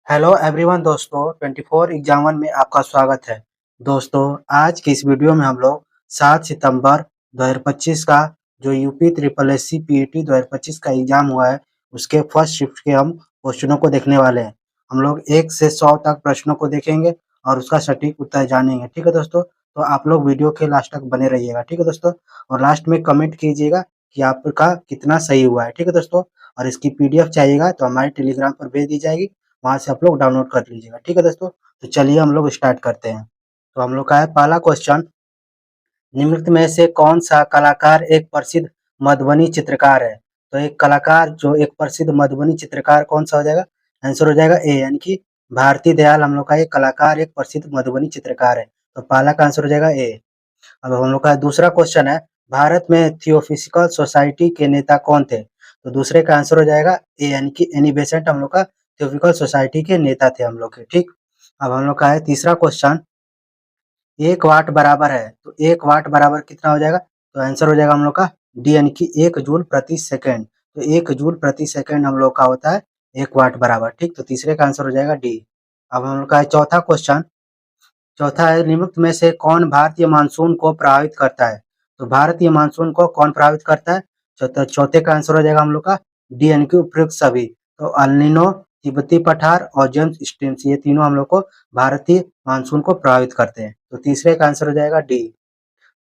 Hello everyone दोस्तों 24 exam one में आपका स्वागत है। दोस्तों आज की इस वीडियो में हम लोग 7 सितंबर 2025 का जो UP triple S C PET 2025 का एग्जाम हुआ है उसके फर्स्ट शिफ्ट के हम क्वेश्चनों को देखने वाले हैं। हम लोग 1 से 100 तक प्रश्नों को देखेंगे और उसका सटीक उत्तर जानेंगे। ठीक है दोस्तों, तो आप लोग वीडियो के लास्ट तक बने रहिएगा। ठीक है दोस्तों, और लास्ट में कमेंट कीजिएगा कि आपका कितना सही हुआ है। ठीक है दोस्तों, और इसकी पीडीएफ चाहिएगा तो हमारे टेलीग्राम पर भेज दी जाएगी, वहाँ से आप लोग डाउनलोड कर लीजिएगा। ठीक है दोस्तों, तो चलिए हम लोग स्टार्ट करते हैं। तो हम लोग का है पहला क्वेश्चन, निम्नलिखित में से कौन सा कलाकार एक प्रसिद्ध मधुबनी चित्रकार है? तो एक कलाकार जो एक प्रसिद्ध मधुबनी चित्रकार कौन सा हो जाएगा? आंसर हो जाएगा ए, यानी कि भारती दयाल हम लोग का एक कलाकार एक प्रसिद्ध मधुबनी चित्रकार है। तो पहला का आंसर हो जाएगा ए। अब हम लोग का दूसरा क्वेश्चन है, भारत में थियोफिजिकल सोसाइटी के नेता कौन थे? तो दूसरे का आंसर हो जाएगा ए, यानी कि एनी बेसेंट हम लोग का थियोफिजिकल सोसाइटी के नेता थे हम लोग के। ठीक, अब हम लोग का है तीसरा क्वेश्चन, 1 वाट बराबर है तो 1 वाट बराबर कितना हो जाएगा? तो आंसर हो जाएगा हम लोग का डी, यानी कि 1 जूल प्रति सेकेंड। तो 1 जूल प्रति सेकेंड हम लोग का होता है 1 वाट बराबर। ठीक, तो तीसरे का आंसर हो जाएगा डी। अब हम लोग का है चौथा क्वेश्चन, चौथा है, निम्नलिखित में से कौन भारतीय मानसून को प्रभावित करता है? तो भारतीय मानसून को कौन प्रभावित करता है? चौथे का आंसर हो जाएगा हम लोग का डी, यानी कि उपयुक्त सभी। तो अल्निनो, तिब्बती पठार और जेम्स स्ट्रीम्स, ये तीनों हम लोग को भारतीय मानसून को प्रभावित करते हैं। तो तीसरे का आंसर हो जाएगा डी।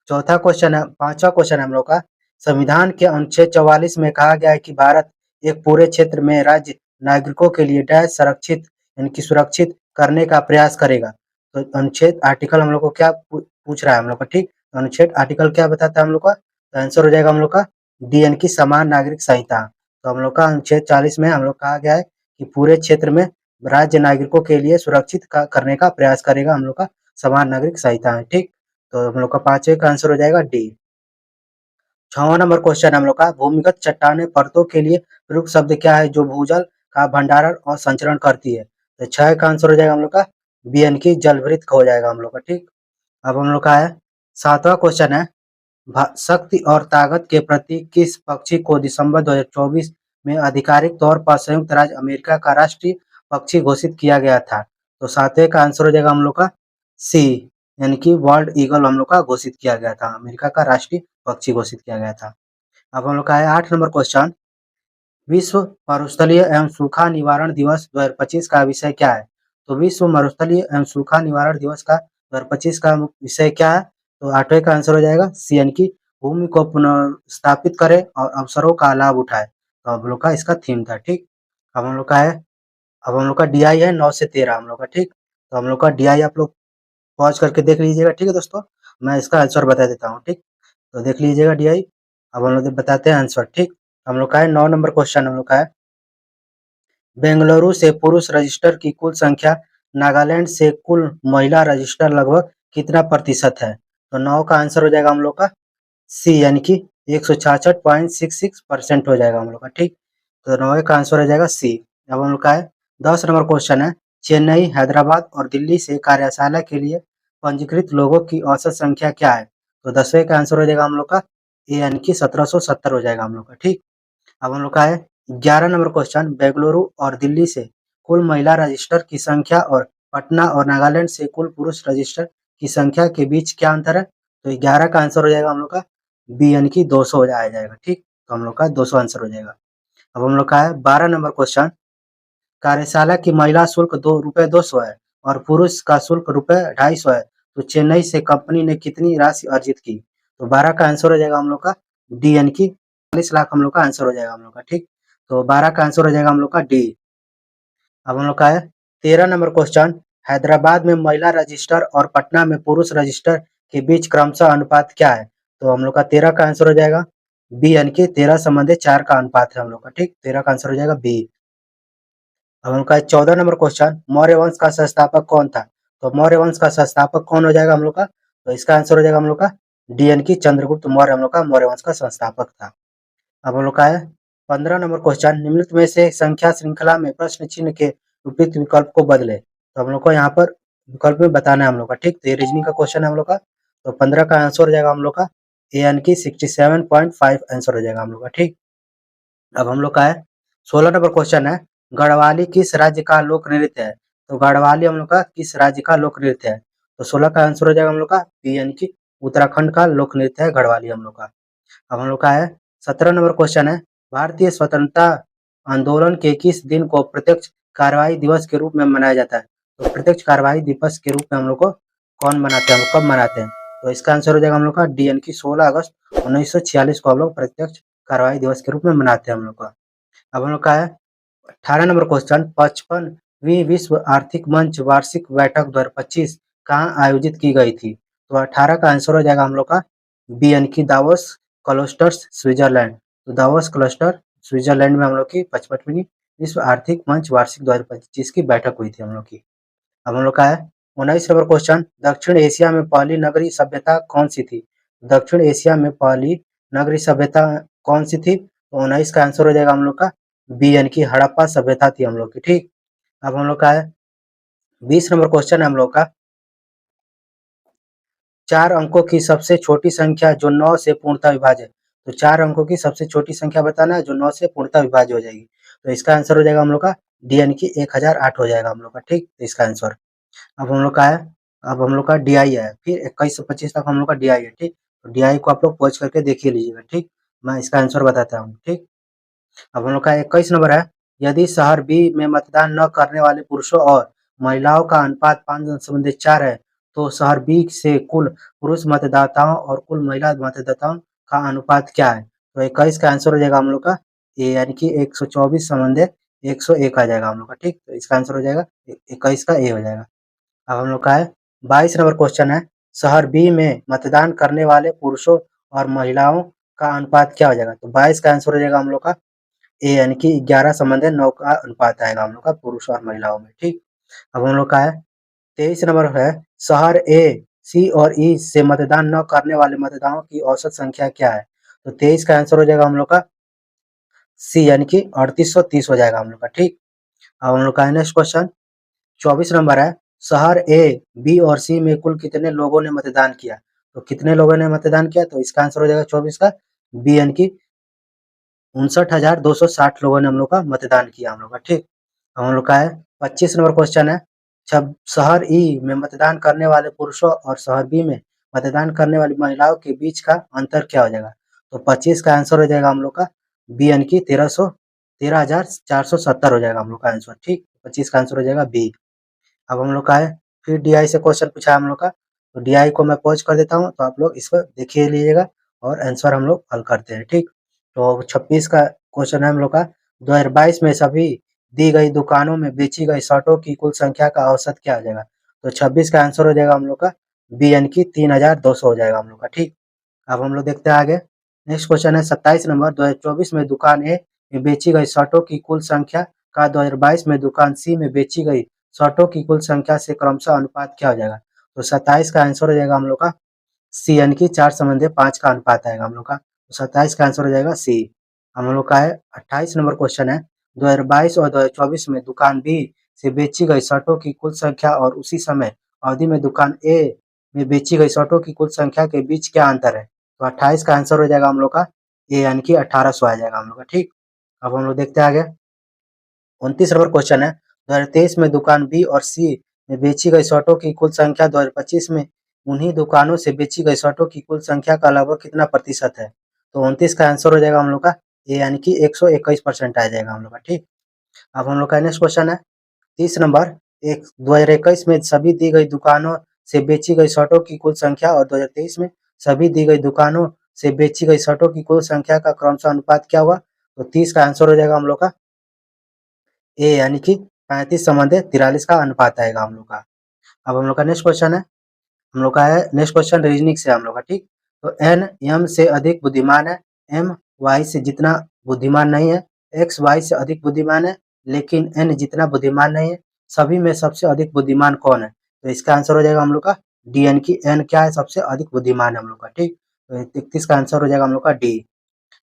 चौथा क्वेश्चन है, पांचवा क्वेश्चन है हम लोग का, संविधान के अनुच्छेद 44 में कहा गया है कि भारत एक पूरे क्षेत्र में राज्य नागरिकों के लिए डैश संरक्षित यानी कि सुरक्षित करने का प्रयास करेगा। तो अनुच्छेद आर्टिकल हम लोग को क्या पूछ रहा है हम लोग का? ठीक, तो अनुच्छेद आर्टिकल क्या बताता है हम लोग का? तो आंसर हो जाएगा हम लोग का डी, यानी कि समान नागरिक संहिता। तो हम लोग का अनुच्छेद 40 में हम लोग कहा गया है कि पूरे क्षेत्र में राज्य नागरिकों के लिए सुरक्षित करने का प्रयास करेगा हम लोग का समान नागरिक संहिता है। ठीक, तो हम लोग का पांचवे का आंसर हो जाएगा डी। छठवां नंबर क्वेश्चन हम लोग का, भूमिगत चट्टाने परतों के लिए प्रयुक्त शब्द क्या है जो भूजल का भंडारण और संचरण करती है? तो छह का आंसर हो जाएगा हम लोग का बी, यानी कि जलभृत हो जाएगा हम लोग का। ठीक, अब हम लोग का है सातवां क्वेश्चन है, शक्ति और ताकत के प्रतीक किस पक्षी को दिसंबर 2024 में आधिकारिक तौर पर संयुक्त राज्य अमेरिका का राष्ट्रीय पक्षी घोषित किया गया था? तो सातवें का आंसर हो जाएगा हम लोग का सी, यानी कि वर्ल्ड ईगल हम लोग का घोषित किया गया था, अमेरिका का राष्ट्रीय पक्षी घोषित किया गया था। अब हम लोग का है 8 नंबर क्वेश्चन, विश्व मरुस्थलीय एवं सूखा निवारण दिवस 2025 का विषय क्या है? तो विश्व मरुस्थलीय एवं सूखा निवारण दिवस का 2025 का विषय क्या है? तो आठवें का आंसर हो जाएगा सी, यानी कि भूमि को पुनर्स्थापित करे और अवसरों का लाभ उठाए। तो हम लोग का इसका थीम था। ठीक, अब हम लोग का है, अब हम लोग का डी आई है 9 से 13 हम लोग का। ठीक, तो हम लोग का डी आई आप लोग पॉज करके देख लीजिएगा। ठीक है दोस्तों, मैं इसका आंसर बता देता हूँ। ठीक, तो देख लीजिएगा डी आई। अब हम लोग बताते हैं आंसर। ठीक, हम लोग का है 9 नंबर क्वेश्चन हम लोग का है, बेंगलुरु से पुरुष रजिस्टर की कुल संख्या नागालैंड से कुल महिला रजिस्टर लगभग कितना प्रतिशत है? तो 9 का आंसर हो जाएगा हम लोग का सी, यानी कि 166.66% हो जाएगा हम लोग का। ठीक, तो 9 का आंसर हो जाएगा सी। अब हम लोग का है 10 नंबर क्वेश्चन है, चेन्नई, हैदराबाद और दिल्ली से कार्यशाला के लिए पंजीकृत लोगों की औसत संख्या क्या है? तो 10वें का आंसर हो जाएगा हम लोग का ए, यानी कि 1770 हो जाएगा हम लोग का। ठीक, अब हम लोग का है 11 नंबर क्वेश्चन, बेंगलुरु और दिल्ली से कुल महिला रजिस्टर की संख्या और पटना और नागालैंड से कुल पुरुष रजिस्टर की संख्या के बीच क्या अंतर है? तो 11 का आंसर हो जाएगा हम लोग का बी, यानी कि 200 हो जाएगा। ठीक, तो हम लोग का 200 आंसर हो जाएगा। अब हम लोग का है 12 नंबर क्वेश्चन, कार्यशाला की महिला शुल्क ₹200 है और पुरुष का शुल्क ₹250 है, तो चेन्नई से कंपनी ने कितनी राशि अर्जित की? तो 12 का आंसर हो जाएगा हम लोग का डी, यानी कि 40 लाख हम लोग का आंसर हो जाएगा हम लोग का। ठीक, तो 12 का आंसर हो जाएगा हम लोग का डी। अब हम लोग का है 13 नंबर क्वेश्चन, हैदराबाद में महिला रजिस्टर और पटना में पुरुष रजिस्टर के बीच क्रमशः अनुपात क्या है? तो हम लोग का 13 का आंसर हो जाएगा बी, यानी कि 13 संबंधित 4 का अनुपात है हम लोग का। ठीक, 13 का आंसर हो जाएगा बी। अब उनका 14 नंबर क्वेश्चन, मौर्य वंश का संस्थापक कौन था? तो मौर्य वंश का संस्थापक कौन हो जाएगा हम लोग का? तो इसका आंसर हो जाएगा हम लोग का डी, यानी कि चंद्रगुप्त मौर्य हम लोग का मौर्य वंश का संस्थापक था। अब हम लोग का है 15 नंबर क्वेश्चन, निम्नलिखित में से संख्या श्रृंखला में प्रश्न चिन्ह के उपयुक्त विकल्प को बदले। तो हम लोग को यहाँ पर विकल्प में बताना है हम लोग का। ठीक, तो ये रीजनिंग का क्वेश्चन है हम लोग का। तो 15 का आंसर हो जाएगा हम लोग का ए, यानी कि 67.5 आंसर हो जाएगा हम लोग का। ठीक, अब हम लोग का है 16 नंबर क्वेश्चन है, गढ़वाली किस राज्य का लोक नृत्य है? तो गढ़वाली हम लोग का किस राज्य का लोक नृत्य है? तो 16 का आंसर हो जाएगा हम लोग का बी, यानी कि उत्तराखंड का लोक नृत्य है गढ़वाली हम लोग का। अब हम लोग का है 17 नंबर क्वेश्चन है, भारतीय स्वतंत्रता आंदोलन के किस दिन को प्रत्यक्ष कार्यवाही दिवस के रूप में मनाया जाता है? तो प्रत्यक्ष कार्यवाही दिवस के रूप में हम लोग को कौन मनाते हैं, हम कब मनाते हैं? तो इसका आंसर हो जाएगा हम लोग का डी, यानी कि 16 अगस्त 1946 को हम लोग प्रत्यक्ष कार्यवाही दिवस के रूप में मनाते हैं हम लोग का। अब हम लोग का है 18 नंबर क्वेश्चन, 55वीं विश्व आर्थिक मंच वार्षिक बैठक 2025 कहाँ आयोजित की गई थी? तो 18 का आंसर हो जाएगा हम लोग का बी, यानी कि दावोस क्लस्टर्स स्विट्जरलैंड। तो दावोस क्लस्टर स्विट्जरलैंड में हम लोग की 55वीं विश्व आर्थिक मंच वार्षिक 2025 की बैठक हुई थी हम लोग की। अब हम लोग का है 19 नंबर क्वेश्चन, दक्षिण एशिया में पहली नगरीय सभ्यता कौन सी थी? दक्षिण एशिया में पहली नगरीय सभ्यता कौन सी थी? तो 19 का आंसर हो जाएगा हम लोग का बी, यानी कि हड़प्पा सभ्यता थी हम लोग की। ठीक, अब हम लोग का है 20 नंबर क्वेश्चन है हम लोग का, 4 अंकों की सबसे छोटी संख्या जो 9 से पूर्णतः विभाज्य है। तो 4 अंकों की सबसे छोटी संख्या बताना है जो 9 से पूर्णतः विभाज्य हो जाएगी। तो इसका आंसर हो जाएगा हम लोग का डी, यानी कि 1008 हो जाएगा हम लोग का। ठीक, तो इसका आंसर अब हम लोग का है, अब हम लोग का डीआई है, फिर 21 से 25 तक हम लोग का डीआई है। ठीक, तो डीआई को आप लोग पॉज करके देखिए लीजिएगा। ठीक, मैं इसका आंसर बताता हूँ। ठीक, अब हम लोग का 21 नंबर है, यदि शहर बी में मतदान न करने वाले पुरुषों और महिलाओं का अनुपात 5:4 है, तो शहर बी से कुल पुरुष मतदाताओं और कुल महिला मतदाताओं का अनुपात क्या है? तो 21 का आंसर हो जाएगा हम लोग का ए, यानी कि 124 संबंधित 101 आ जाएगा हम लोग का। ठीक, तो इसका आंसर हो जाएगा 21 का ए हो जाएगा। अब हम लोग का है 22 नंबर क्वेश्चन है, शहर बी में मतदान करने वाले पुरुषों और महिलाओं का अनुपात क्या हो जाएगा? तो 22 का आंसर हो जाएगा हम लोग का ए, यानी कि 11 संबंधित 9 का अनुपात आएगा हम लोग का पुरुष और महिलाओं में। ठीक, अब हम लोग का है 23 नंबर है, शहर ए, सी और ई से मतदान न करने वाले मतदाताओं की औसत संख्या क्या है? तो 23 का आंसर हो जाएगा हम लोग का सी, यानी कि 3830 हो जाएगा हम लोग का। ठीक, अब हम लोग का है नेक्स्ट क्वेश्चन 24 नंबर है, शहर ए, बी और सी में कुल कितने लोगों ने मतदान किया? तो कितने लोगों ने मतदान किया? तो इसका आंसर हो जाएगा 24 का बी, यानी कि 59,260 लोगों ने हम लोग का मतदान किया हम लोग का। ठीक, हम लोग का है 25 नंबर क्वेश्चन है, जब शहर ई में मतदान करने वाले पुरुषों और शहर बी में मतदान करने वाली महिलाओं के बीच का अंतर क्या हो जाएगा? तो 25 का आंसर हो जाएगा हम लोग का बी, यानी कि 13,470 हो जाएगा हम लोग का आंसर। ठीक, 25 का आंसर हो जाएगा बी। अब हम लोग का है फिर डीआई से क्वेश्चन पूछा है हम लोग का, तो डीआई को मैं पॉज कर देता हूँ, तो आप लोग इसको देखिए लीजिएगा और आंसर हम लोग हल करते हैं। ठीक, तो 26 का क्वेश्चन है हम लोग का, 2022 में सभी दी गई दुकानों में बेची गई शर्टों की कुल संख्या का औसत क्या हो जाएगा? तो 26 का आंसर हो जाएगा हम लोग का बी, यानी कि 3,200 हो जाएगा हम लोग का। ठीक, अब हम लोग देखते हैं आगे, नेक्स्ट क्वेश्चन है 27 नंबर, 2024 में दुकान ए में बेची गई शर्टों की कुल संख्या का 2022 में दुकान सी में बेची गई शर्टों की कुल संख्या से क्रमशः अनुपात क्या हो जाएगा? तो 27 का आंसर हो जाएगा हम लोग का सी, यानी कि 4 संबंधी 5 का अनुपात आएगा हम लोग का। तो 27 का आंसर हो जाएगा सी। हम लोग का है 28 नंबर क्वेश्चन है, 2022 और 2024 में दुकान बी से बेची गई शर्टों की कुल संख्या और उसी समय अवधि में दुकान ए में बेची गई शर्टों की कुल संख्या के बीच क्या अंतर है? तो 28 का आंसर हो जाएगा हम लोग का ए, यानी कि 1800 आ जाएगा हम लोग का। ठीक, अब हम लोग देखते हैं आगे, 29 नंबर क्वेश्चन है, 2023 में दुकान बी और सी में बेची गई शर्टों की कुल संख्या 2025 में उन्हीं दुकानों से बेची गई शर्टों की कुल संख्या का लगभग कितना प्रतिशत है? तो 29 का आंसर हो जाएगा हम लोग का ए, यानी कि 121% आ जाएगा हम लोग का। ठीक, अब हम लोग का नेक्स्ट क्वेश्चन है 30 नंबर, एक 2021 में सभी दी गई दुकानों से बेची गई शर्टों की कुल संख्या और 2023 में सभी दी गई दुकानों से बेची गई शर्टों की कुल संख्या का क्रमशः अनुपात क्या हुआ? तो 30 का आंसर हो जाएगा हम लोग का ए, यानी कि 35 संबंधित 43 का अनुपात आएगा हम लोग का। अब हम लोग का नेक्स्ट क्वेश्चन है, हम लोग का है नेक्स्ट क्वेश्चन रीजनिंग से हम लोग का। ठीक, तो एन एम से अधिक बुद्धिमान है, एम वाई से जितना बुद्धिमान नहीं है, एक्स वाई से अधिक बुद्धिमान है, लेकिन एन जितना बुद्धिमान नहीं है, सभी में सबसे अधिक बुद्धिमान कौन है? तो इसका आंसर हो जाएगा हम लोग का डी, यानी कि एन क्या है, सबसे अधिक बुद्धिमान है हम लोग का। ठीक, तो 31 का आंसर हो जाएगा हम लोग का डी।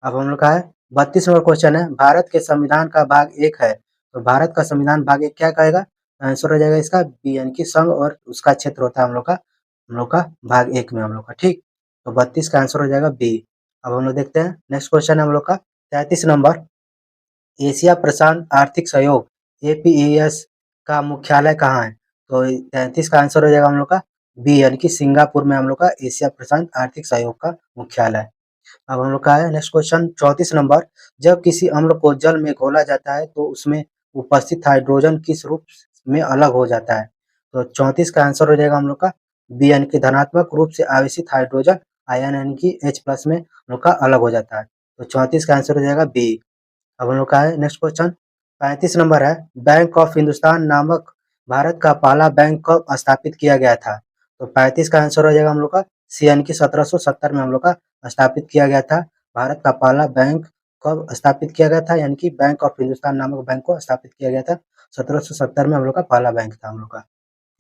अब हम लोग का है 32 नंबर क्वेश्चन है, भारत के संविधान का भाग एक है, तो भारत का संविधान भाग एक क्या कहेगा? आंसर हो जाएगा इसका बी, यानी कि संघ और उसका क्षेत्र होता है हम लोग का भाग एक में हम लोग का। ठीक, तो 32 का आंसर हो जाएगा बी। अब हम लोग देखते हैं नेक्स्ट क्वेश्चन है हम लोग का 33 नंबर, एशिया प्रशांत आर्थिक सहयोग APES का मुख्यालय कहाँ है? तो 33 का आंसर हो जाएगा हम लोग का बी, यानी कि सिंगापुर में हम लोग का एशिया प्रशांत आर्थिक सहयोग का मुख्यालय। अब हम लोग का है नेक्स्ट क्वेश्चन 34 नंबर, जब किसी अम्ल को जल में घोला जाता है तो उसमें उपस्थित हाइड्रोजन किस रूप में अलग हो जाता है? तो 34 का आंसर हो जाएगा हम लोग का बी, यानी कि धनात्मक रूप से आवेशित हाइड्रोजन आयन यानी कि H+ में हम लोग का अलग हो जाता है। तो 34 का आंसर हो जाएगा बी। अब हम लोग का है नेक्स्ट क्वेश्चन 35 नंबर है, बैंक ऑफ हिंदुस्तान नामक भारत का पहला बैंक कब स्थापित किया गया था? तो 35 का आंसर हो जाएगा हम लोग का सी, यानी कि 1770 में हम लोग का स्थापित किया गया था। भारत का पहला बैंक कब स्थापित किया गया था, यानी कि बैंक ऑफ हिंदुस्तान नामक बैंक को स्थापित किया गया था 1770 में हम लोग का पहला बैंक था हम लोग का।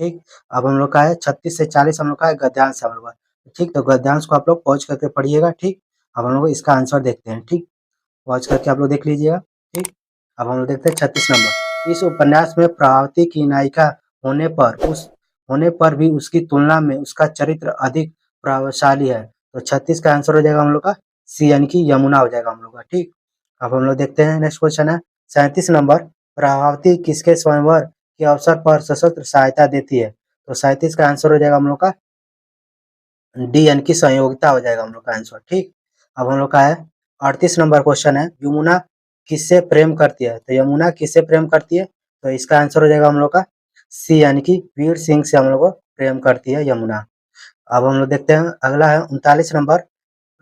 ठीक, अब हम लोग का है 36 से 40 हम लोग का है गद्यांश है हम लोग का। ठीक, तो गद्यांश को आप लोग पॉज करके पढ़िएगा। ठीक, अब हम लोग इसका आंसर देखते हैं। ठीक, पॉज करके आप लोग देख लीजिएगा। ठीक, अब हम लोग देखते हैं 36 नंबर, इस उपन्यास में प्रभावती की नायिका होने पर उस होने पर भी उसकी तुलना में उसका चरित्र अधिक प्रभावशाली है। तो 36 का आंसर हो जाएगा हम लोग का सी, यानी कि यमुना हो जाएगा हम लोग का। ठीक, अब हम लोग देखते हैं नेक्स्ट क्वेश्चन है 37 नंबर, प्रभावती किसके स्वयंवर के अवसर पर सशस्त्र सहायता देती है? तो 37 का आंसर हो जाएगा हम लोग का डी, यानी कि संयोगिता हो जाएगा हम लोग का आंसर। ठीक, अब हम लोग का है 38 नंबर क्वेश्चन है, यमुना किससे प्रेम करती है? तो यमुना किससे प्रेम करती है? तो इसका आंसर हो जाएगा हम लोग का सी, यानी कि वीर सिंह से हम लोग को प्रेम करती है यमुना। अब हम लोग देखते हैं अगला है 39 नंबर,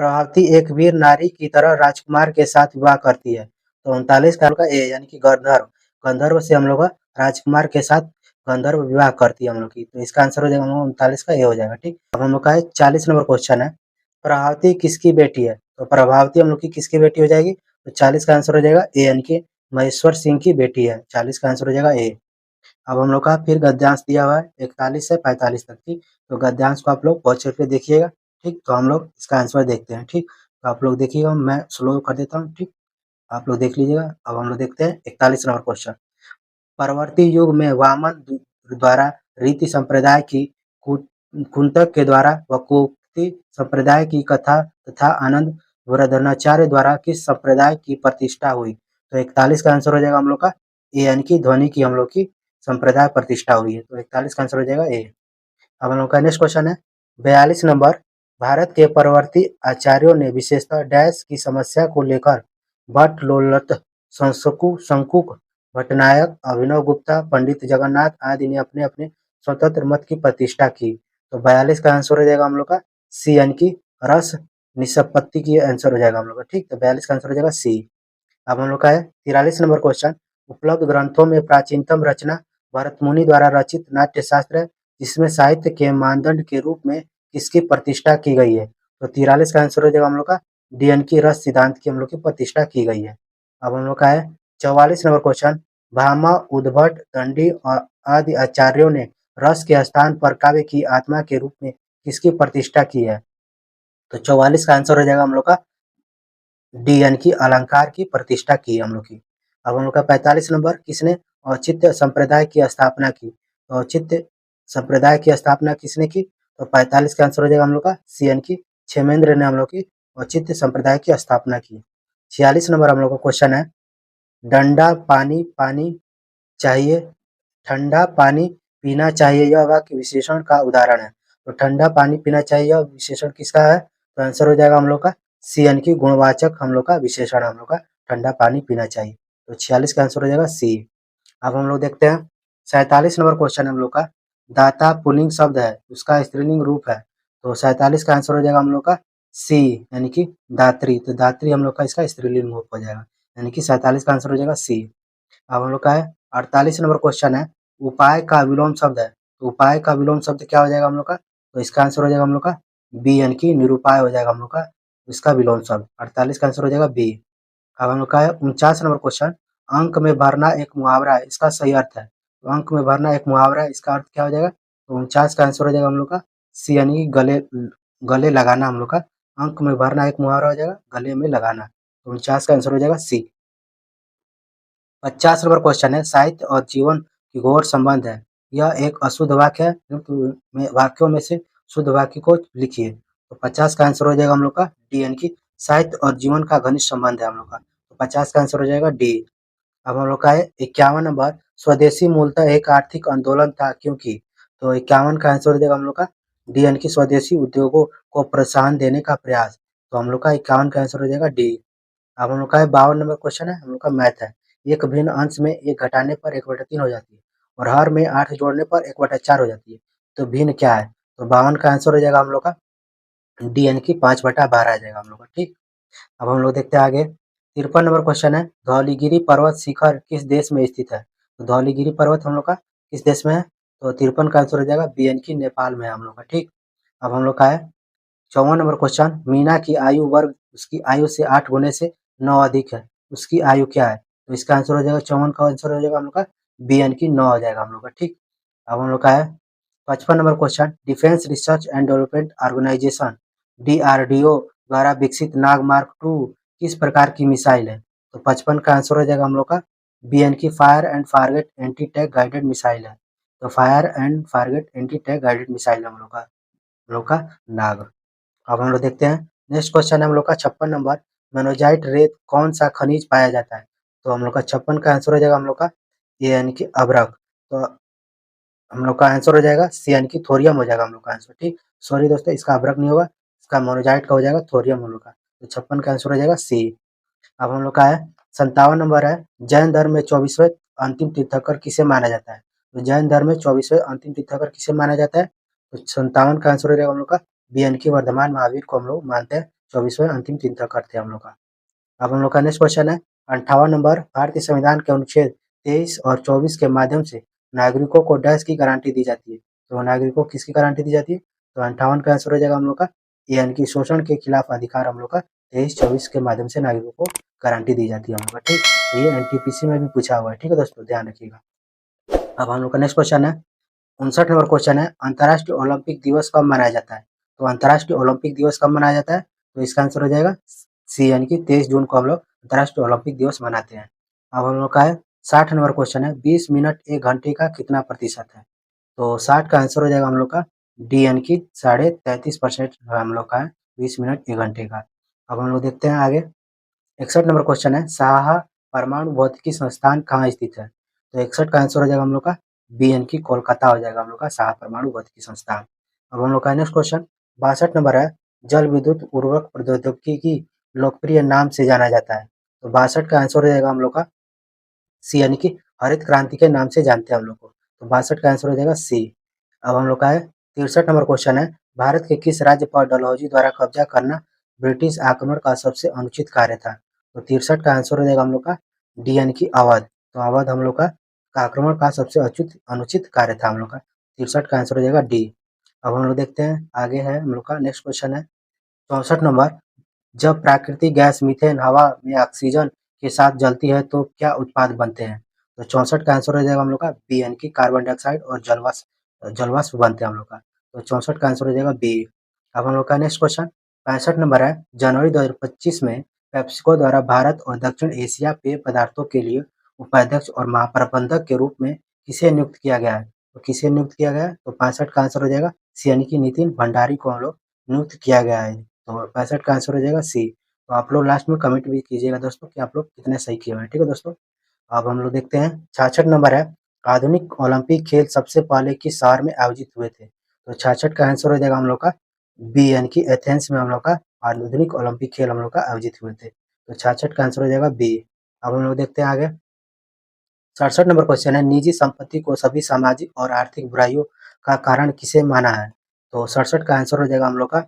प्रभावती एक वीर नारी की तरह राजकुमार के साथ विवाह करती है। तो 39 का ए, यानी कि गंधर्व, गंधर्व से हम लोग का राजकुमार के साथ गंधर्व विवाह करती है हम लोग की। तो इसका आंसर हो जाएगा हम लोग 39 का ए हो जाएगा। ठीक, अब हम लोग का है 40 नंबर क्वेश्चन है, प्रभावती किसकी बेटी है? तो प्रभावती हम लोग की किसकी बेटी हो जाएगी? तो 40 का आंसर हो जाएगा ए, यानी कि महेश्वर सिंह की बेटी है। 40 का आंसर हो जाएगा ए। अब हम लोग का फिर गद्यांश दिया हुआ है 41 से 45 तक की, तो गद्यांश को आप लोग पॉज करके देखिएगा। ठीक, तो हम लोग इसका आंसर देखते हैं। ठीक, तो आप लोग देखिएगा, मैं स्लो कर देता हूँ। ठीक, आप लोग देख लीजिएगा। अब हम लोग देखते हैं 41 नंबर क्वेश्चन, परवर्ती युग में वामन द्वारा रीति संप्रदाय की कुंतक के द्वारा व कुक्ति संप्रदाय की कथा तथा आनंद वरदनाचार्य द्वारा किस संप्रदाय की प्रतिष्ठा हुई? तो 41 का आंसर हो जाएगा हम लोग का ए, यानी कि ध्वनि की हम लोग की संप्रदाय प्रतिष्ठा हुई है। तो 41 का आंसर हो जाएगा ए। अब हम लोग का नेक्स्ट क्वेश्चन है 42 नंबर, भारत के परवर्ती आचार्यों ने विशेषतः डैश की समस्या को लेकर भट्ट, लोलत, शंकुक, भट्टनायक, अभिनव गुप्ता, पंडित जगन्नाथ आदि ने अपने अपने स्वतंत्र मत की प्रतिष्ठा की। तो 42 का आंसर हो जाएगा हम लोग का सी, यानी कि रस निष्पत्ति की आंसर हो जाएगा हम लोग का। ठीक, तो 42 का आंसर हो जाएगा सी। अब हम लोग का है 43 नंबर क्वेश्चन, उपलब्ध ग्रंथों में प्राचीनतम रचना भरतमुनि द्वारा रचित नाट्य शास्त्र है, जिसमें साहित्य के मानदंड के रूप में किसकी प्रतिष्ठा की गई है? तो 43 का आंसर हो जाएगा हम लोग का डी, यानी कि रस सिद्धांत की हम लोग की प्रतिष्ठा की गई है। अब हम लोग का है 44 नंबर क्वेश्चन, भामा, उद्भट, दंडी और आदि आचार्यों ने रस के स्थान पर काव्य की आत्मा के रूप में किसकी प्रतिष्ठा की है? तो 44 का आंसर हो जाएगा हम लोग का डी, यानी कि अलंकार की प्रतिष्ठा की हम लोग की। अब हम लोग का 45 नंबर, किसने औचित्य संप्रदाय की स्थापना की? तो औचित्य संप्रदाय की स्थापना किसने की? तो 45 का आंसर हो जाएगा हम लोग का सी, यानी कि क्षेमेंद्र ने हम लोग की औचित्य संप्रदाय की स्थापना की। 46 नंबर हम लोग का क्वेश्चन है, डंडा पानी पानी चाहिए, ठंडा पानी पीना चाहिए, यह वाक्य विशेषण का उदाहरण है। तो ठंडा पानी पीना चाहिए यह विशेषण किसका है? तो आंसर हो जाएगा हम लोग का सी, यानी कि गुणवाचक हम लोग का विशेषण हम लोग का ठंडा पानी पीना चाहिए। तो 46 का आंसर हो जाएगा सी। अब हम लोग देखते हैं 47 नंबर क्वेश्चन हम लोग का, दाता पुल्लिंग शब्द है, उसका स्त्रीलिंग रूप है। तो 47 का आंसर हो जाएगा हम लोग का सी, यानी कि दात्री। तो दात्री हम लोग का इसका स्त्रीलिंग रूप हो जाएगा, यानी कि 47 का आंसर हो जाएगा सी। अब हम लोग का है 48 नंबर क्वेश्चन है, उपाय का विलोम शब्द है, तो उपाय का विलोम शब्द क्या हो जाएगा हम लोग का? तो इसका आंसर हो जाएगा हम लोग का बी, यानी कि निरुपाय हो जाएगा हम लोग का इसका विलोम शब्द। 48 का आंसर हो जाएगा बी। अब हम लोग का है 49 नंबर क्वेश्चन, अंक में भरना एक मुहावरा है, इसका सही अर्थ है। तो अंक में भरना एक मुहावरा है, इसका अर्थ क्या हो जाएगा? तो 49 का आंसर हो जाएगा हम लोग का सी, यानी कि गले गले लगाना हम लोग का अंक में भरना एक मुहावरा हो जाएगा, गले में लगाना। तो 49 का आंसर हो जाएगा सी। 50 नंबर क्वेश्चन है, साहित्य और जीवन की घोर संबंध है, यह एक अशुद्ध वाक्य है, वाक्यों में से शुद्ध वाक्य को लिखिए। तो 50 का आंसर हो जाएगा हम लोग का डी, यानी कि साहित्य और जीवन का घनिष्ठ संबंध है हम लोग का। तो 50 का आंसर हो जाएगा डी। अब हम लोग का है 51 नंबर, स्वदेशी मूलतः एक आर्थिक आंदोलन था क्योंकि, तो 51 का आंसर हो जाएगा हम लोग का डी, यानी कि स्वदेशी उद्योगों को प्रोत्साहन देने का प्रयास। तो हम लोग का 51 का आंसर हो जाएगा डी। अब हम लोग का है 52 नंबर क्वेश्चन है, हम लोग का मैथ है। एक भिन्न अंश में एक घटाने पर 1/3 हो जाती है और हर में 8 जोड़ने पर 1/4 हो जाती है। तो भिन्न क्या है? तो 52 का आंसर हो जाएगा हम लोग का डी, यानी कि 5/12 आ जाएगा हम लोग का, ठीक। अब हम लोग देखते हैं आगे। 53 नंबर क्वेश्चन है, धौलीगिरी पर्वत शिखर किस देश में स्थित है? तो धौलीगिरी पर्वत हम लोग का किस देश में है? तो 53 का आंसर हो जाएगा बी, यानी कि नेपाल में है हम लोग का, ठीक। अब हम लोग का है 54 नंबर क्वेश्चन, मीना की आयु वर्ग उसकी आयु से 8 गुने से 9 अधिक है, उसकी आयु क्या है? तो इसका आंसर हो जाएगा 54 का आंसर हो जाएगा हम लोग का बी, यानी कि 9 हो जाएगा हम लोग का, ठीक। अब हम लोग का है 55 number question, defence research and development organisation DRDO द्वारा विकसित नाग मार्क 2 किस प्रकार की मिसाइल है? तो 55 का आंसर हो जाएगा हम लोग का बी, यानी कि fire and forget anti tank guided missile है। तो fire and forget anti tank guided missile है हम लोग का नाग। अब हम लोग देखते हैं नेक्स्ट क्वेश्चन है हम लोग का 56 नंबर, मोनोजाइट रेत कौन सा खनिज पाया जाता है? तो हम लोग का 56 का आंसर हो जाएगा हम लोग का ए, यानी कि अभ्रक। तो हम लोग का आंसर हो जाएगा सी, यानी कि थोरियम हो जाएगा हम लोग का आंसर, ठीक। सॉरी दोस्तों, इसका अभ्रक नहीं होगा, इसका मोनोजाइट का हो जाएगा थोरियम हम लोग का। तो 56 का आंसर हो जाएगा सी। अब हम लोग का है 57 नंबर है, जैन धर्म में 24वें अंतिम तीर्थंकर किसे माना जाता है? तो जैन धर्म में 24वें अंतिम तीर्थंकर किसे माना जाता है? तो 57 का आंसर हो जाएगा हम लोग का बी, यानी कि वर्धमान महावीर को हम लोग मानते हैं 24वें अंतिम तीर्थंकर थे हम लोग का। अब हम लोग का नेक्स्ट क्वेश्चन है 58 नंबर, भारतीय संविधान के अनुच्छेद 23 और 24 के माध्यम से नागरिकों को डैश की गारंटी दी जाती है? तो नागरिकों को किसकी गारंटी दी जाती है? तो 58 का आंसर हो जाएगा हम लोग का ए, यानी कि शोषण के खिलाफ अधिकार हम लोग का 23-24 के माध्यम से नागरिकों को गारंटी दी जाती है हम लोग का, ठीक। तो ये एनटीपीसी में भी पूछा हुआ है, ठीक है दोस्तों, ध्यान रखिएगा। अब हम लोग का नेक्स्ट क्वेश्चन है 59 नंबर क्वेश्चन है, अंतर्राष्ट्रीय ओलंपिक दिवस कब मनाया जाता है? तो अंतर्राष्ट्रीय ओलंपिक दिवस कब मनाया जाता है? तो इसका आंसर हो जाएगा सी, यानी कि 23 जून को हम लोग अंतर्राष्ट्रीय ओलंपिक दिवस मनाते हैं। अब हम लोग का है 60 नंबर क्वेश्चन है, 20 मिनट 1 घंटे का कितना प्रतिशत है? तो 60 का आंसर हो जाएगा हम लोग का डी, यानी कि 33.5% हम लोग का है 20 मिनट 1 घंटे का। अब हम लोग देखते हैं आगे। 61 नंबर क्वेश्चन है, साहा परमाणु भौतिकी संस्थान कहाँ स्थित है? तो 61 का आंसर हो जाएगा हम लोग का बी, यानी कि कोलकाता हो जाएगा हम लोग का साहा परमाणु भौतिकी संस्थान। अब हम लोग का नेक्स्ट क्वेश्चन 62 नंबर है, जल विद्युत उर्वरक प्रौद्योगिकी की लोकप्रिय नाम से जाना जाता है? तो 62 का आंसर हो जाएगा हम लोग का सी, यानी कि हरित क्रांति के नाम से जानते हैं हम लोग को। तो 62 का आंसर हो जाएगा सी। अब हम लोग का है 63 नंबर क्वेश्चन है, भारत के किस राज्य पर डलहौजी द्वारा कब्जा करना ब्रिटिश आक्रमण का सबसे अनुचित कार्य था? तो 63 का आंसर हो जाएगा हम लोग का डी, यानी कि अवध। तो अवध हम लोग का आक्रमण का सबसे अनुचित कार्य था हम लोग का। 63 का आंसर हो जाएगा डी। अब हम लोग देखते हैं आगे है हम लोग का नेक्स्ट क्वेश्चन है 64 नंबर, जब प्राकृतिक गैस मीथेन हवा में ऑक्सीजन के साथ जलती है तो क्या उत्पाद बनते हैं? तो 64 का आंसर हो जाएगा हम लोग का बी, यानी कि कार्बन डाइऑक्साइड और जलवाष्प बनते हैं हम लोग का। तो 64 का आंसर हो जाएगा बी। अब हम लोग का नेक्स्ट क्वेश्चन 65 नंबर है, जनवरी 2025 में पेप्सिको द्वारा भारत और दक्षिण एशिया पेय पदार्थों के लिए उपाध्यक्ष और महाप्रबंधक के रूप में किसे नियुक्त किया गया है? तो किसे नियुक्त किया गया है? तो 65 का आंसर हो जाएगा सी, यानी कि नितिन भंडारी को हम लोग नियुक्त किया गया है। तो 65 का आंसर हो जाएगा सी। तो आप लोग लास्ट में कमेंट भी कीजिएगा दोस्तों कि आप लोग कितने सही किए हुए हैं, ठीक है दोस्तों। अब हम लोग देखते हैं 66 नंबर है, आधुनिक ओलंपिक खेल सबसे पहले किस शहर में आयोजित हुए थे? तो 66 का आंसर हो जाएगा हम लोग का बी, यानी कि एथेंस में हम लोग का आधुनिक ओलंपिक खेल हम लोग का आयोजित हुए थे। तो 66 का आंसर हो जाएगा बी। अब हम लोग देखते हैं आगे 67 नंबर क्वेश्चन है, निजी संपत्ति को सभी सामाजिक और आर्थिक बुराइयों का कारण किसे माना है? तो 67 का आंसर हो जाएगा हम लोग का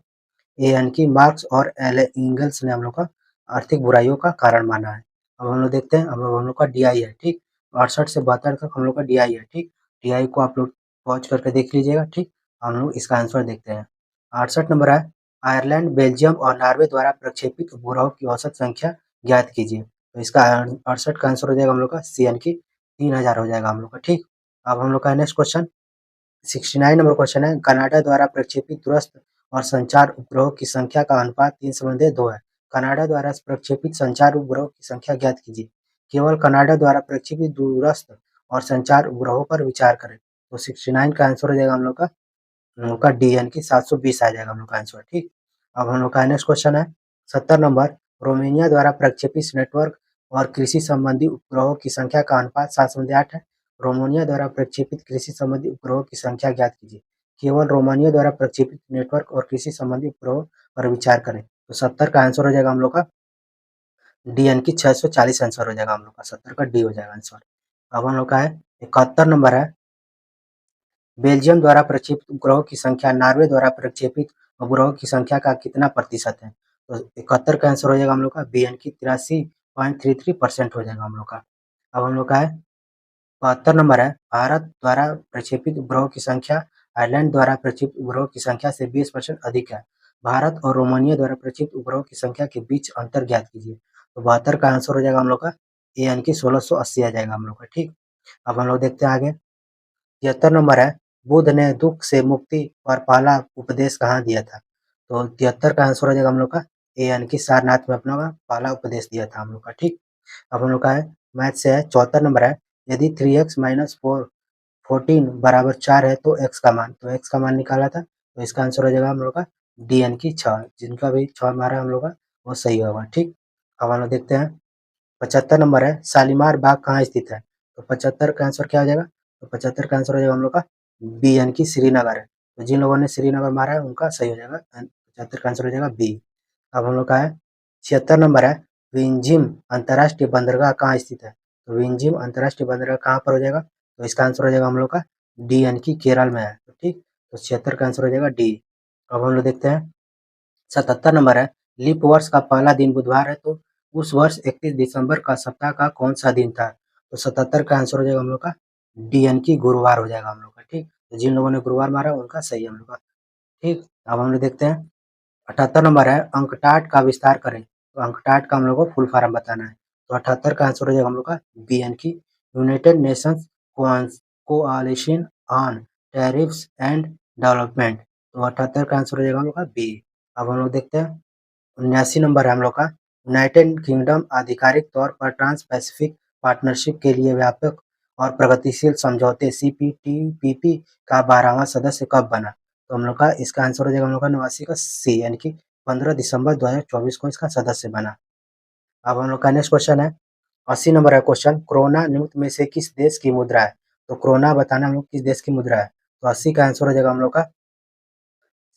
ए, यानी कि मार्क्स और एंगल्स ने हम लोग का आर्थिक बुराइयों का कारण माना है। अब हम लोग देखते हैं, अब हम लोग का डीआई है, ठीक। 68 से 72 तक हम लोग का डीआई है, ठीक। डीआई को आप लोग पॉज करके देख लीजिएगा, ठीक। हम लोग इसका आंसर देखते हैं। 68 नंबर है, आयरलैंड, बेल्जियम और नॉर्वे द्वारा प्रक्षेपित उपग्रहों की औसत संख्या ज्ञात कीजिए। तो इसका 68 का आंसर हो जाएगा हम लोग का सी, यानी कि 3000 हो जाएगा हम लोग का, ठीक। अब हम लोग का नेक्स्ट क्वेश्चन 69 नंबर क्वेश्चन है, कनाडा द्वारा प्रक्षेपित दूरस्थ और संचार उपग्रहों की संख्या का अनुपात 3:2 है। कनाडा द्वारा प्रक्षेपित संचार उपग्रहों की संख्या ज्ञात कीजिए। केवल कनाडा द्वारा प्रक्षेपित दूरस्थ और संचार उपग्रहों पर विचार करें। तो 69 का आंसर हो जाएगा हम लोग का डी, यानी कि 720 आ जाएगा हम लोग का आंसर, ठीक। अब हम लोग का नेक्स्ट क्वेश्चन है 70 नंबर, रोमेनिया द्वारा प्रक्षेपित नेटवर्क और कृषि संबंधी उपग्रहों की संख्या का अनुपात 7:8 है। रोमानिया द्वारा प्रक्षेपित कृषि संबंधी उपग्रहों की संख्या ज्ञात कीजिए। केवल रोमानिया द्वारा प्रक्षेपित नेटवर्क और कृषि संबंधी उपग्रहों पर विचार करें। तो 70 का आंसर हो जाएगा हम लोग का डी, यानी कि 640 आंसर हो जाएगा हम लोग का, 70 का डी हो जाएगा आंसर। अब हम लोग का है 71 नंबर है, बेल्जियम द्वारा प्रक्षेपित उपग्रहों की संख्या नॉर्वे द्वारा प्रक्षेपित उपग्रहों की संख्या का कितना प्रतिशत है। तो 71 का आंसर हो जाएगा हम लोग का बी, यानी कि 83.33% हो जाएगा हम लोग का। अब हम लोग का है 72 नंबर है, भारत द्वारा प्रक्षेपित उपग्रहों की संख्या आयरलैंड द्वारा प्रक्षेपित उपग्रहों की संख्या से 20% अधिक है। भारत और रोमानिया द्वारा प्रक्षेपित उपग्रहों की संख्या के बीच अंतर ज्ञात कीजिए। तो 72 का आंसर हो जाएगा हम लोग का ए, यानी कि 1680 आ जाएगा हम लोग का। ठीक, अब हम लोग देखते हैं आगे। 73 नंबर है, बुद्ध ने दुख से मुक्ति पर पहला उपदेश कहाँ दिया था। तो 73 का आंसर हो जाएगा हम लोग का ए, यानी कि सारनाथ में अपना पहला उपदेश दिया था हम लोग का। ठीक, अब हम लोग का है मैथ से है 74 नंबर है, यदि 3x माइनस 14 बराबर 4 है तो x का मान, तो x का मान निकाला था, तो इसका आंसर हो जाएगा हम लोग का डी, यानी कि 6। जिनका भी 6 मारा हम लोग का वो सही होगा। ठीक, अब हम लोग देखते हैं 75 नंबर है, शालीमार बाग कहाँ स्थित है। तो 75 का आंसर क्या हो जाएगा, तो 75 का आंसर हो जाएगा हम लोग का बी, यानी कि श्रीनगर है। तो जिन लोगों ने श्रीनगर मारा है उनका सही हो जाएगा, 75 का आंसर हो जाएगा बी। अब हम लोग का है 76 नंबर है, विंझिम अंतर्राष्ट्रीय बंदरगाह कहाँ स्थित है। तो विंझिम अंतर्राष्ट्रीय बंदरगाह कहाँ पर हो जाएगा, तो इसका आंसर हो जाएगा हम लोग का डी, यानी कि केरल में है। तो ठीक, तो 76 का आंसर हो जाएगा डी। अब हम लोग देखते हैं 77 नंबर है, लीप वर्ष का पहला दिन बुधवार है तो उस वर्ष 31 दिसंबर का सप्ताह का कौन सा दिन था। तो 77 का आंसर हो जाएगा हम लोग का डी, यानी कि गुरुवार हो जाएगा हम लोग का। ठीक, तो जिन लोगों ने गुरुवार मारा उनका सही है हम लोग का। ठीक, अब हम लोग देखते हैं 78 नंबर है, अंकटाट का विस्तार करें। तो अंकटाट का हम लोग को फुल फॉर्म बताना है। तो 78 का आंसर हो जाएगा हम लोग का बी, यानी कि United Nations coalition on tariffs and development. तो 78 का आंसर हो जाएगा हम लोग का बी। अब हम लोग देखते हैं 79 नंबर है हम लोग का, यूनाइटेड किंगडम आधिकारिक तौर पर ट्रांस पैसिफिक पार्टनरशिप के लिए व्यापक और प्रगतिशील समझौते CPTPP का 12वां सदस्य कब बना। तो हम लोग का इसका आंसर हो जाएगा हम लोग का 89 का सी, यानी कि 15 दिसंबर 2024 को इसका सदस्य बना। अब हम लोग का नेक्स्ट क्वेश्चन है 80 नंबर है क्वेश्चन, क्रोना निम्न में से किस देश की मुद्रा है। तो क्रोना बताना हम लोग किस देश की मुद्रा है। तो 80 का आंसर हो जाएगा हम लोग का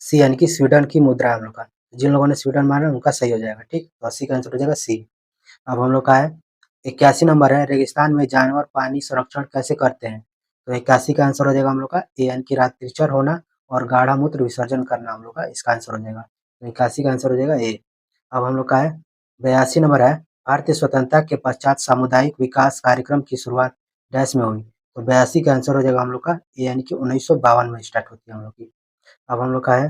सी, यानी कि स्वीडन की मुद्रा है हम लोग का। जिन लोगों ने स्वीडन माना उनका सही हो जाएगा। ठीक, तो 80 का आंसर हो जाएगा सी। अब हम लोग का है 81 नंबर है, रेगिस्तान में जानवर पानी संरक्षण कैसे करते हैं। तो 81 का आंसर हो जाएगा हम लोग का ए, यानी कि रात्रिचर होना और गाढ़ा मूत्र विसर्जन करना हम लोग का इसका आंसर हो जाएगा। तो 81 का आंसर हो जाएगा ए। अब हम लोग का है 82 नंबर है, भारतीय स्वतंत्रता के पश्चात सामुदायिक विकास कार्यक्रम की शुरुआत डैश में हुई। तो 82 का आंसर हो जाएगा हम लोग का ए, यानी कि 1952 में स्टार्ट होती है हम लोग की। अब हम लोग का है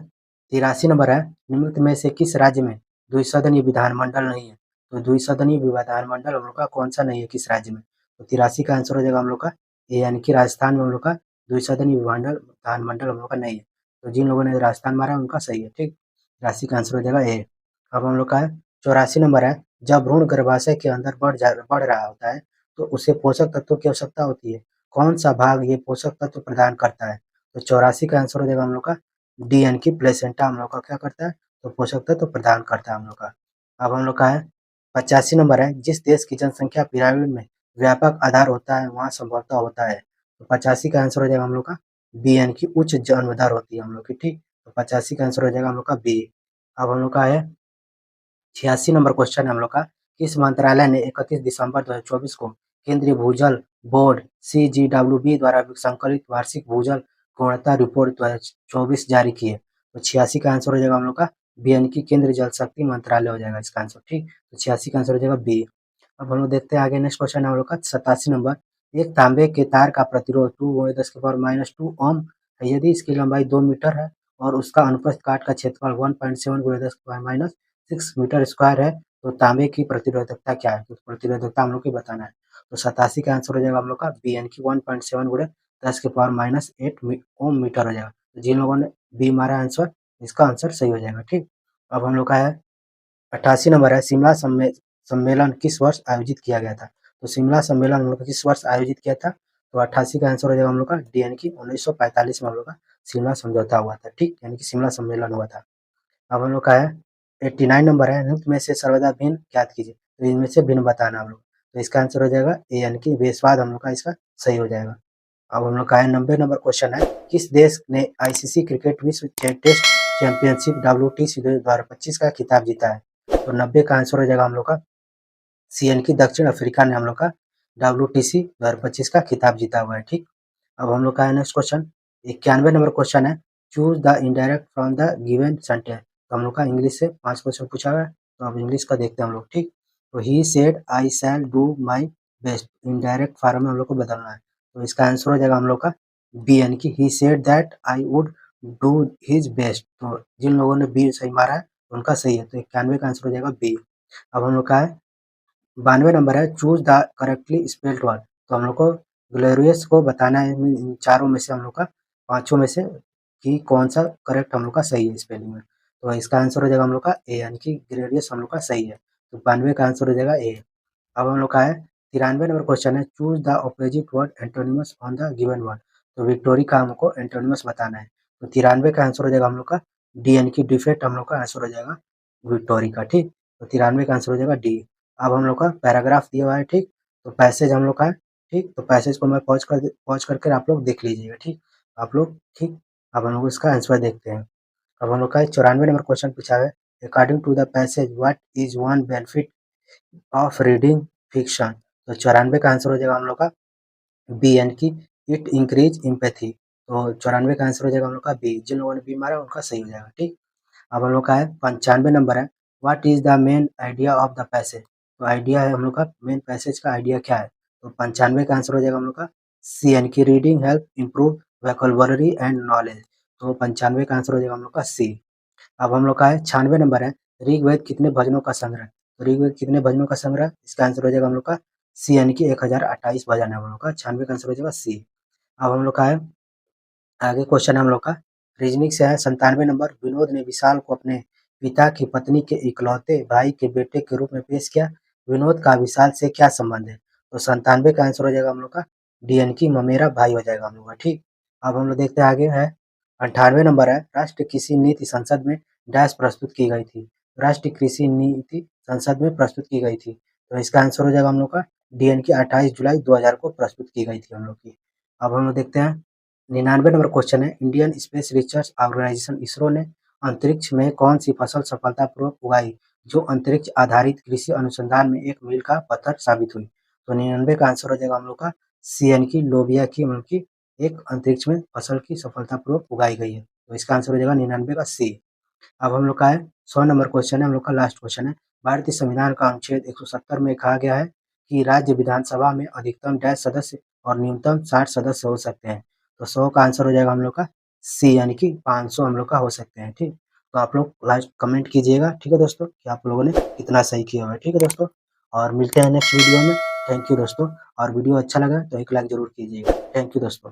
83 नंबर है, निम्नलिखित में से किस राज्य में द्विसदनीय विधानमंडल नहीं है। तो द्विसदनीय विधानमंडल हम लोग का कौन सा नहीं है, किस राज्य में। तो 83 का आंसर हो जाएगा हम लोग का ए, यानी कि राजस्थान में हम लोग का द्विसदनीय विधानमंडल हम लोग का नहीं है। तो जिन लोगों ने राजस्थान मारा है उनका सही है। ठीक, 83 का आंसर हो जाएगा ए। अब हम लोग का है 84 नंबर है, जब भ्रूण गर्भाशय के अंदर बढ़ रहा होता है तो उसे पोषक तत्वों की आवश्यकता होती है। कौन सा भाग ये पोषक तत्व प्रदान करता है। तो 84 का आंसर हो जाएगा हम लोग का डी, यानी कि प्लेसेंटा हम लोग का क्या करता है, तो पोषक तत्व प्रदान करता है हम लोग का। अब हम लोग का है 85 नंबर है, जिस देश की जनसंख्या पिरामिड में व्यापक आधार होता है वहाँ संभवतः होता है। तो 85 का आंसर हो जाएगा हम लोग का बी, यानी कि उच्च जन्म दर होती है हम लोग की। ठीक, तो 85 का आंसर हो जाएगा हम लोग का बी। अब हम लोग का है 86 नंबर क्वेश्चन है हम लोग का, किस मंत्रालय ने 31 दिसंबर 2024 को केंद्रीय भूजल बोर्ड CGWB द्वारा संकलित वार्षिक भूजल गुणवत्ता रिपोर्ट 2024 जारी की है। तो 86 का आंसर हो जाएगा हम लोग का बी, यानी कि केंद्रीय जल शक्ति मंत्रालय हो जाएगा इसका आंसर। ठीक, तो 86 का आंसर हो जाएगा बी। अब हम लोग देखते हैं आगे नेक्स्ट क्वेश्चन है हम लोग का 87 नंबर, एक तांबे के तार का प्रतिरोध 2 × 10⁻² ओम है, यदि इसकी लंबाई 2 मीटर है और उसका अनुप्रस्थ काट का क्षेत्रफल 1.7 × 10⁻6 मीटर स्क्वायर है, तो तांबे की प्रतिरोधकता क्या है। तो प्रतिरोधकता हम लोग को बताना है। तो 87 का आंसर हो जाएगा हम लोग का बी, यानी कि 1.7 × 10⁻8 ओम मीटर हो जाएगा। तो जिन लोगों ने बी मारा आंसर, इसका आंसर सही हो जाएगा। ठीक, अब हम लोग का है 88 नंबर है, शिमला सम्मेलन किस वर्ष आयोजित किया गया था। तो शिमला सम्मेलन हम लोग का किस वर्ष आयोजित किया था। तो 88 का आंसर हो जाएगा हम लोग का डी, यानी कि 1945 में हम लोग का शिमला समझौता हुआ था। ठीक, यानी कि शिमला सम्मेलन हुआ था। अब हम लोग का है 89 नंबर है, निम्न में से सर्वदा भिन्न ज्ञात कीजिए। तो इनमें से भिन्न बताना हम लोग। तो इसका आंसर हो जाएगा ए यानी कि बेस्वाद हम लोग का इसका सही हो जाएगा। अब हम लोग का है 90 नंबर क्वेश्चन है, किस देश ने आईसीसी क्रिकेट विश्व टेस्ट चैंपियनशिप WTC 2025 का खिताब जीता है? तो 90 का आंसर हो जाएगा हम लोग का सी यानी कि दक्षिण अफ्रीका ने हम लोग का WTC 2025 का खिताब जीता हुआ है। ठीक, अब हम लोग का है नेक्स्ट क्वेश्चन 91 नंबर क्वेश्चन है, choose the indirect from the given sentence. तो हम लोग का इंग्लिश से 5 क्वेश्चन पूछा हुआ है, तो अब इंग्लिश का देखते हैं हम लोग। ठीक, तो he said I shall do my best, indirect form में हम लोग को बदलना है, तो इसका आंसर हो जाएगा हम लोग का बी यानी कि he said that I would do his best. तो जिन लोगों ने बी सही मारा है उनका सही है, तो 91 का आंसर हो जाएगा बी। अब हम लोग का है 92 नंबर है, choose the correctly spelled word. तो हम लोग को ग्लोरियस को बताना है इन चारों में से हम लोग का, पांचों में से कि कौन सा करेक्ट हम लोग का सही है स्पेलिंग में। तो इसका आंसर हो जाएगा हम लोग का ए यानी कि ग्लोरियस हम लोग का सही है, तो 92 का आंसर हो जाएगा ए। अब हम लोग का है 93 नंबर क्वेश्चन है, choose the opposite word antonyms on the given word. तो विक्टोरी का हमको एंटोनिमस बताना है, तो 93 का आंसर हो जाएगा हम लोग का डी यानी कि डिफेक्ट हम लोग का आंसर हो जाएगा विक्टोरी का। ठीक, तो 93 का आंसर हो जाएगा डी। अब हम लोग का पैराग्राफ दिया हुआ है। ठीक, तो पैसेज हम लोग का है। ठीक, तो पैसेज को मैं पॉज करके आप लोग देख लीजिएगा। ठीक, आप लोग ठीक, अब हम लोग इसका आंसर देखते हैं। अब हम लोग का 94 नंबर क्वेश्चन पूछा है, according to the passage what is one benefit of reading fiction. तो 94 का आंसर हो जाएगा हम लोग का बी यानी कि इट इंक्रीज इम्पैथी। तो 94 का आंसर हो जाएगा हम लोग का बी, जिन लोगों ने बी मारा उनका सही हो जाएगा। ठीक, अब हम लोग का है 95 नंबर है, what is the main idea of the passage. तो आइडिया है हम लोग का मेन पैसेज का आइडिया क्या है, तो 95 का आंसर हो जाएगा हम लोग का सी यानी कि reading help improve vocabulary and knowledge. तो 95 का आंसर हो जाएगा हम लोग का सी। अब हम लोग का है 96 नंबर है, ऋग्वेद कितने भजनों का संग्रह। तो ऋग्वेद कितने भजनों का संग्रह, इसका आंसर हो जाएगा हम लोग का सी यानी कि 1028 भजन है हम लोग का, 96 का आंसर हो जाएगा सी। अब हम लोग का है आगे क्वेश्चन हम लोग का रीजनिंग से है, 97 नंबर, विनोद ने विशाल को अपने पिता की पत्नी के इकलौते भाई के बेटे के रूप में पेश किया, विनोद का विशाल से क्या संबंध है। तो 97 का आंसर हो जाएगा हम लोग का डी यानी कि ममेरा भाई हो जाएगा हम लोग का। ठीक, अब हम लोग देखते हैं आगे है 98 नंबर है, राष्ट्रीय कृषि नीति संसद में डैश प्रस्तुत की गई थी। राष्ट्रीय कृषि नीति संसद में प्रस्तुत की गई थी, तो इसका आंसर हो जाएगा हम लोग का डी यानी कि 28 जुलाई 2000 को प्रस्तुत की गई थी हम लोग की। अब हम लोग देखते हैं 99 नंबर क्वेश्चन है, Indian space research organisation ISRO ने अंतरिक्ष में कौन सी फसल सफलतापूर्वक उगाई जो अंतरिक्ष आधारित कृषि अनुसंधान में एक मील का पत्थर साबित हुई। तो 99 का आंसर हो जाएगा हम लोग का सी यानी कि लोबिया की मतलब की एक अंतरिक्ष में फसल की सफलतापूर्वक उगाई गई है, तो इसका आंसर हो जाएगा 99 का सी। अब हम लोग का है 100 नंबर क्वेश्चन है, हम लोग का लास्ट क्वेश्चन है, भारतीय संविधान का अनुच्छेद 170 में कहा गया है कि राज्य विधानसभा में अधिकतम डैश सदस्य और न्यूनतम 60 सदस्य हो सकते हैं। तो 100 का आंसर हो जाएगा हम लोग का सी यानी कि 500 हम लोग का हो सकते हैं। ठीक, तो आप लोग लास्ट कमेंट कीजिएगा। ठीक है दोस्तों, कि आप लोगों ने कितना सही किया हुआ है। ठीक है दोस्तों, और मिलते हैं नेक्स्ट वीडियो में। थैंक यू दोस्तों, और वीडियो अच्छा लगा तो एक लाइक जरूर कीजिएगा। थैंक यू दोस्तों।